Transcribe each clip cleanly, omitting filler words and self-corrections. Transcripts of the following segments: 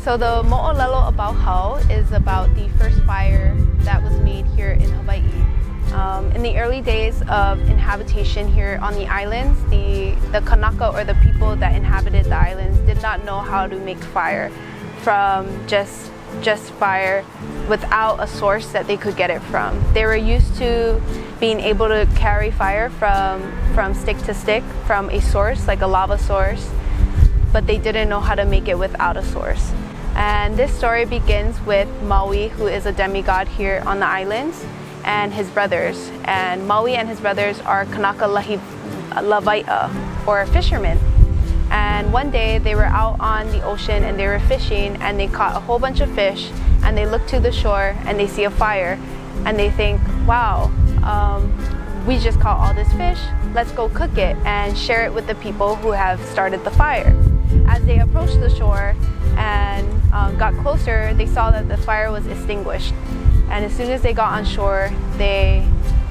So the Mo'olelo about Hau is about the first fire that was made here in Hawaii. In the early days of inhabitation here on the islands, the Kanaka, or the people that inhabited the islands, did not know how to make fire from just fire without a source that they could get it from. They were used to being able to carry fire from stick to stick from a source, like a lava source, but they didn't know how to make it without a source. And this story begins with Maui, who is a demigod here on the islands, and his brothers. And Maui and his brothers are Kanaka Lawai'a, or fishermen. And one day they were out on the ocean and they were fishing, and they caught a whole bunch of fish, and they look to the shore and they see a fire and they think, wow, we just caught all this fish, let's go cook it and share it with the people who have started the fire. As they approached the shore and got closer, they saw that the fire was extinguished. And as soon as they got on shore,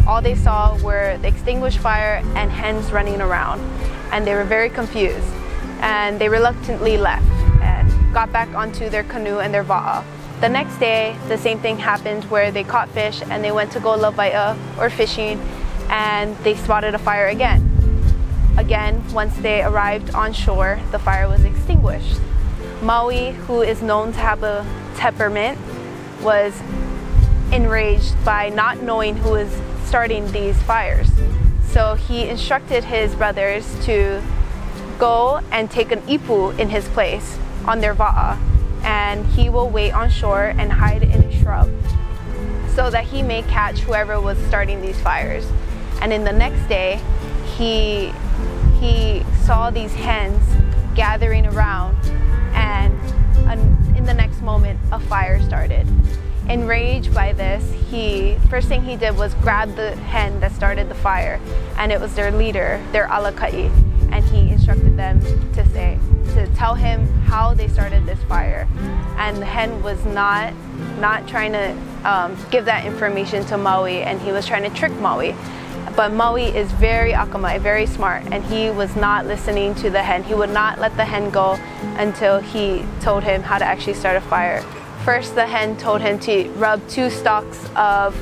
all they saw were the extinguished fire and hens running around. And they were very confused. And they reluctantly left and got back onto their canoe and their va'a. The next day, the same thing happened, where they caught fish and they went to go lawai'a, or fishing, and they spotted a fire again. Again, once they arrived on shore, the fire was extinguished. Maui, who is known to have a temperament, was enraged by not knowing who was starting these fires. So he instructed his brothers to go and take an ipu in his place on their va'a, and he will wait on shore and hide in a shrub so that he may catch whoever was starting these fires. And in the next day, he saw these hens gathering around, and in the next moment, a fire started. Enraged by this, first thing he did was grab the hen that started the fire, and it was their leader, their alakai, and he instructed them to tell him how they started this fire. And the hen was not trying to give that information to Maui, and he was trying to trick Maui. But Maui is very akamai, very smart, and he was not listening to the hen. He would not let the hen go until he told him how to actually start a fire. First, the hen told him to rub 2 stalks of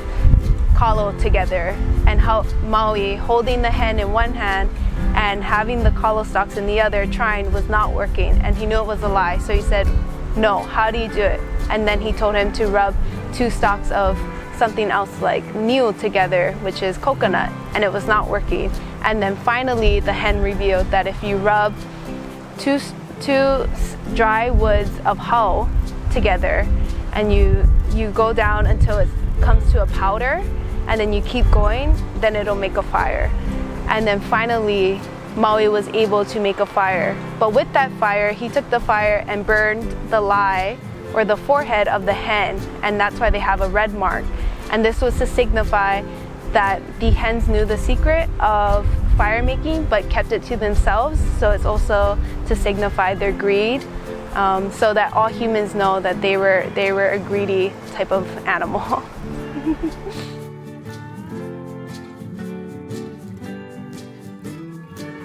kalo together, and how Maui, holding the hen in one hand and having the kalo stalks in the other, trying, was not working, and he knew it was a lie. So he said, no, how do you do it? And then he told him to rub 2 stalks of something else like niu together, which is coconut, and it was not working. And then finally the hen revealed that if you rub two dry woods of hau together, and you go down until it comes to a powder, and then you keep going, then it'll make a fire. And then finally Maui was able to make a fire. But with that fire, he took the fire and burned the lai, or the forehead of the hen, and that's why they have a red mark. And this was to signify that the hens knew the secret of fire making but kept it to themselves. So it's also to signify their greed, so that all humans know that they were a greedy type of animal.